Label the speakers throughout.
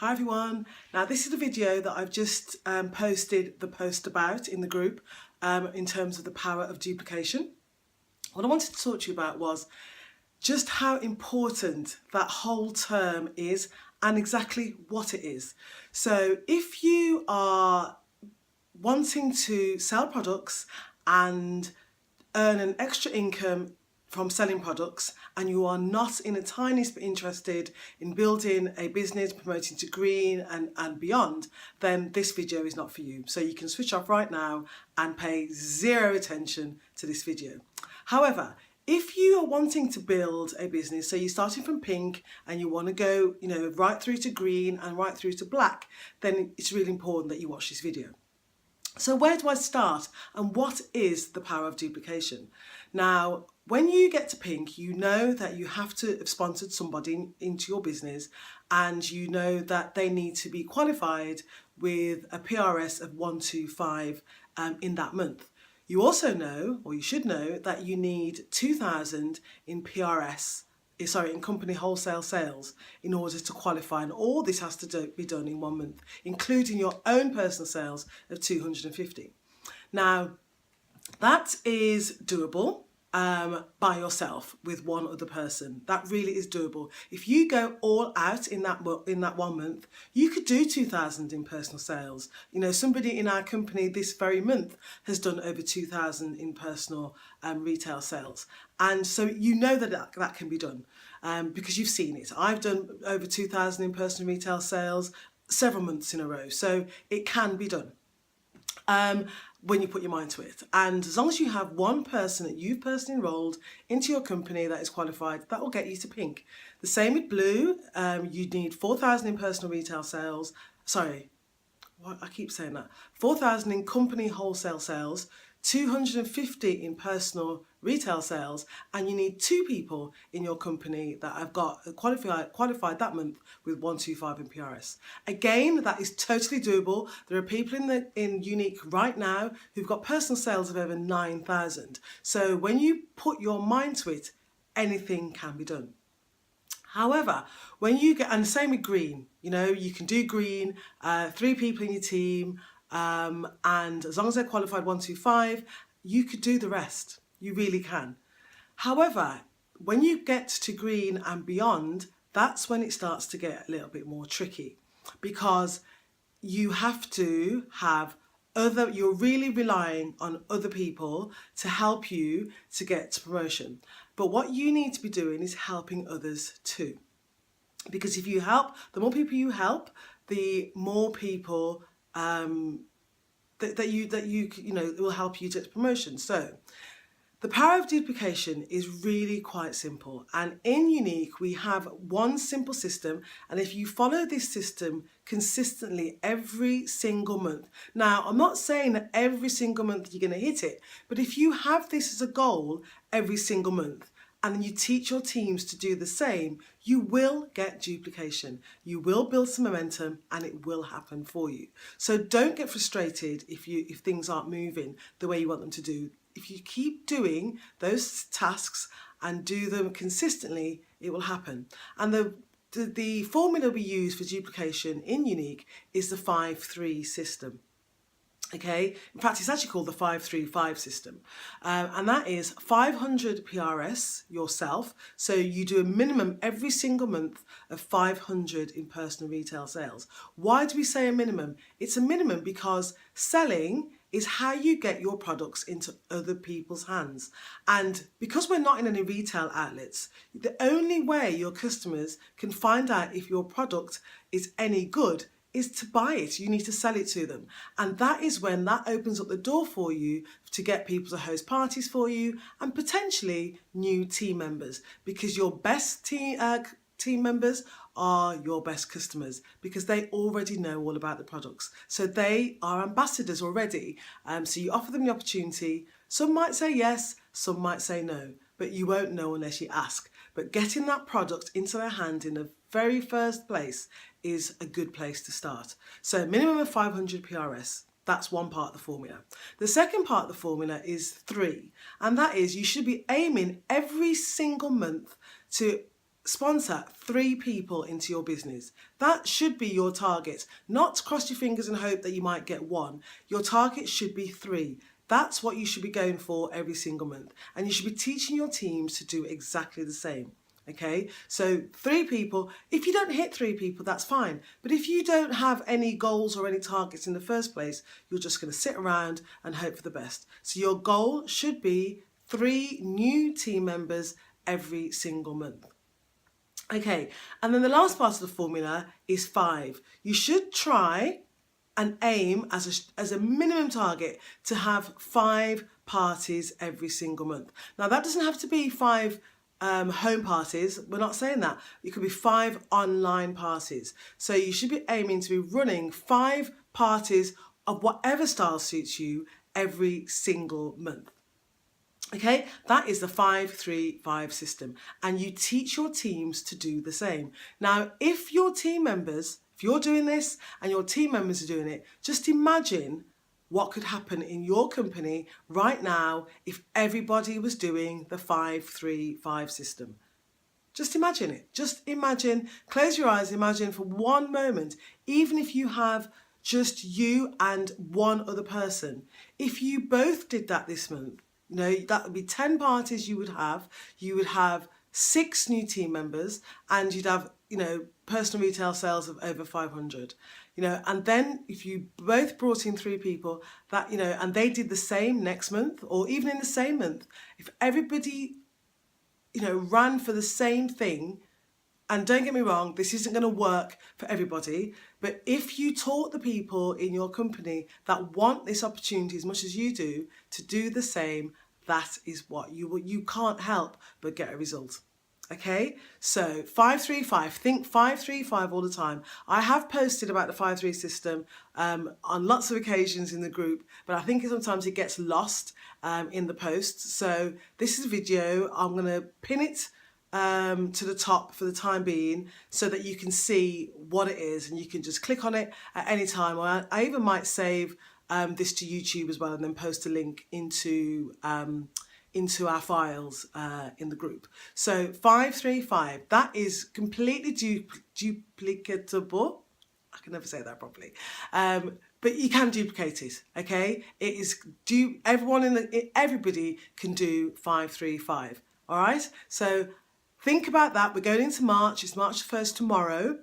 Speaker 1: Hi everyone. Now this is a video that I've just posted the post about in the group in terms of the power of duplication. What I wanted to talk to you about was just how important that whole term is and exactly what it is. So if you are wanting to sell products and earn an extra income from selling products and you are not in the tiniest bit interested in building a business, promoting to green and beyond, then this video is not for you. So you can switch off right now and pay zero attention to this video. However, if you are wanting to build a business, so you're starting from pink and you want to go, right through to green and right through to black, then it's really important that you watch this video. So where do I start and what is the power of duplication? Now, when you get to pink, you know that you have to have sponsored somebody into your business and you know that they need to be qualified with a PRS of 125 in that month. You also know, or you should know, that you need 2,000 in in company wholesale sales in order to qualify, and all this has to be done in 1 month, including your own personal sales of 250. Now, that is doable by yourself with one other person. That really is doable. If you go all out in that 1 month, you could do 2,000 in personal sales. Somebody in our company this very month has done over 2,000 in personal retail sales. And so you know that can be done because you've seen it. I've done over 2,000 in personal retail sales several months in a row. So it can be done. When you put your mind to it. And as long as you have one person that you've personally enrolled into your company that is qualified, that will get you to pink. The same with blue. You need 4,000 in personal retail sales. Sorry, I keep saying that. 4,000 in company wholesale sales, 250 in personal retail sales, and you need 2 people in your company that have got qualified that month with 125 in PRS. Again, that is totally doable. There are people in Unique right now who've got personal sales of over 9,000. So when you put your mind to it, anything can be done. However, when you get, and the same with green, you can do green, 3 people in your team, and as long as they're qualified 125, you could do the rest. You really can. However, when you get to green and beyond, that's when it starts to get a little bit more tricky, because you have to have you're really relying on other people to help you to get to promotion. But what you need to be doing is helping others too. Because if you help, the more people you help, the more people that will help you to get promotion. So the power of duplication is really quite simple, and in Unique we have one simple system, and if you follow this system consistently every single month, now I'm not saying that every single month you're going to hit it, but if you have this as a goal every single month and then you teach your teams to do the same, you will get duplication. You will build some momentum and it will happen for you. So don't get frustrated if things aren't moving the way you want them to do. If you keep doing those tasks and do them consistently, it will happen. And the formula we use for duplication in Unique is the 5-3 system. Okay, in fact, it's actually called the 5-3-5 system, and that is 500 PRS yourself. So you do a minimum every single month of 500 in personal retail sales. Why do we say a minimum? It's a minimum because selling is how you get your products into other people's hands. And because we're not in any retail outlets, the only way your customers can find out if your product is any good is to buy it. You need to sell it to them. And that is when that opens up the door for you to get people to host parties for you and potentially new team members, because your best team members are your best customers, because they already know all about the products. So they are ambassadors already. So you offer them the opportunity. Some might say yes, some might say no, but you won't know unless you ask. But getting that product into their hand in the very first place is a good place to start. So minimum of 500 PRS. That's one part of the formula. The second part of the formula is 3, and that is you should be aiming every single month to sponsor 3 people into your business. That should be your target. Not cross your fingers and hope that you might get 1. Your target should be 3. That's what you should be going for every single month. And you should be teaching your teams to do exactly the same. Okay, so 3 people. If you don't hit 3 people, that's fine. But if you don't have any goals or any targets in the first place, you're just going to sit around and hope for the best. So your goal should be 3 new team members every single month. Okay, and then the last part of the formula is 5. You should try and aim as a minimum target to have 5 parties every single month. Now that doesn't have to be 5 home parties. We're not saying that. It could be 5 online parties. So you should be aiming to be running 5 parties of whatever style suits you every single month. Okay, that is the 5-3-5 system, and you teach your teams to do the same. Now, if you're doing this and your team members are doing it, just imagine what could happen in your company right now if everybody was doing the 5-3-5 system. Just imagine it. Just imagine, close your eyes, imagine for one moment, even if you have just you and one other person, if you both did that this month, that would be 10 parties you would have. You would have 6 new team members, and you'd have, personal retail sales of over 500. And then if you both brought in 3 people that, and they did the same next month, or even in the same month, if everybody, ran for the same thing, and don't get me wrong, this isn't going to work for everybody, but if you taught the people in your company that want this opportunity as much as you do the same, that is what you can't help but get a result. Okay, so 5-3-5, think 5-3-5 all the time. I have posted about the 5-3 system on lots of occasions in the group, but I think sometimes it gets lost in the posts. So this is a video. I'm going to pin it to the top for the time being so that you can see what it is, and you can just click on it at any time. Or I even might save this to YouTube as well, and then post a link into our files in the group. So 5-3-5, that is completely duplicatable. I can never say that properly. But you can duplicate it, okay? It is everybody can do 5-3-5. All right? So think about that. We're going into March. It's March the 1st tomorrow.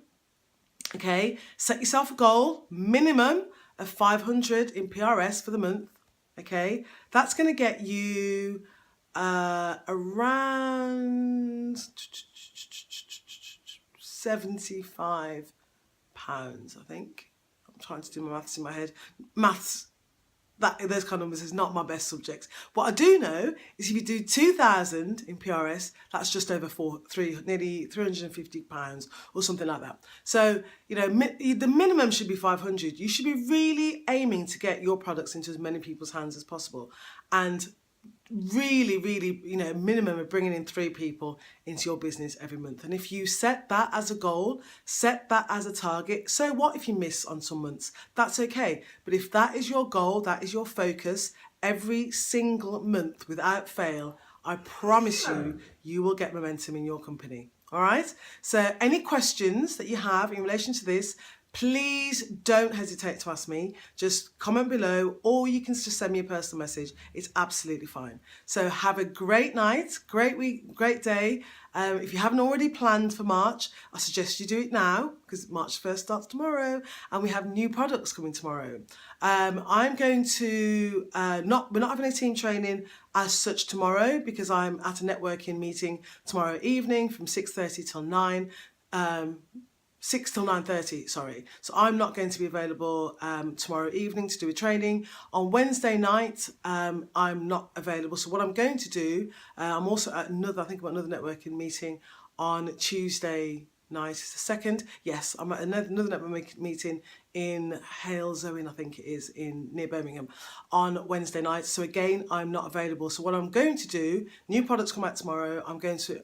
Speaker 1: Okay? Set yourself a goal, minimum of 500 in PRS for the month. Okay? That's going to get you around £75, I think. I'm trying to do my maths in my head. Those kind of numbers is not my best subject. What I do know is if you do 2,000 in PRS, that's just over nearly £350 or something like that. So, the minimum should be 500. You should be really aiming to get your products into as many people's hands as possible. And really, minimum of bringing in 3 people into your business every month. And if you set that as a goal, set that as a target, so what if you miss on some months? That's okay. But if that is your goal, that is your focus, every single month without fail, I promise you will get momentum in your company. All right? So any questions that you have in relation to this, please don't hesitate to ask me. Just comment below, or you can just send me a personal message. It's absolutely fine. So have a great night, great week, great day. If you haven't already planned for March, I suggest you do it now, because March 1st starts tomorrow, and we have new products coming tomorrow. I'm going to, we're not having a team training as such tomorrow, because I'm at a networking meeting tomorrow evening from 6:30 till 9. 6 till 9:30, sorry. So I'm not going to be available tomorrow evening to do a training. On Wednesday night, I'm not available. So what I'm going to do, I'm also at another networking meeting on Tuesday night. It's the 2nd. Yes, I'm at another networking meeting in Halesowen, I think it is, near Birmingham, on Wednesday night. So again, I'm not available. So what I'm going to do, new products come out tomorrow. I'm going to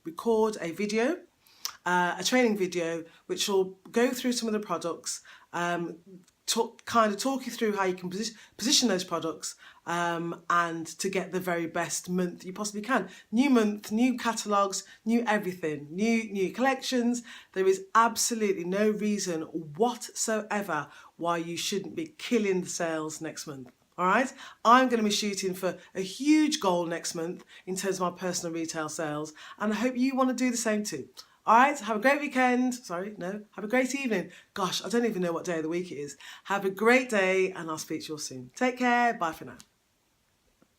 Speaker 1: record a video, a training video, which will go through some of the products, talk you through how you can position those products, and to get the very best month you possibly can. New month, new catalogues, new everything, new collections. There is absolutely no reason whatsoever why you shouldn't be killing the sales next month. All right, I'm going to be shooting for a huge goal next month in terms of my personal retail sales, and I hope you want to do the same too. All right, have a great weekend. Sorry, no, have a great evening. Gosh, I don't even know what day of the week it is. Have a great day, and I'll speak to you all soon. Take care. Bye for now.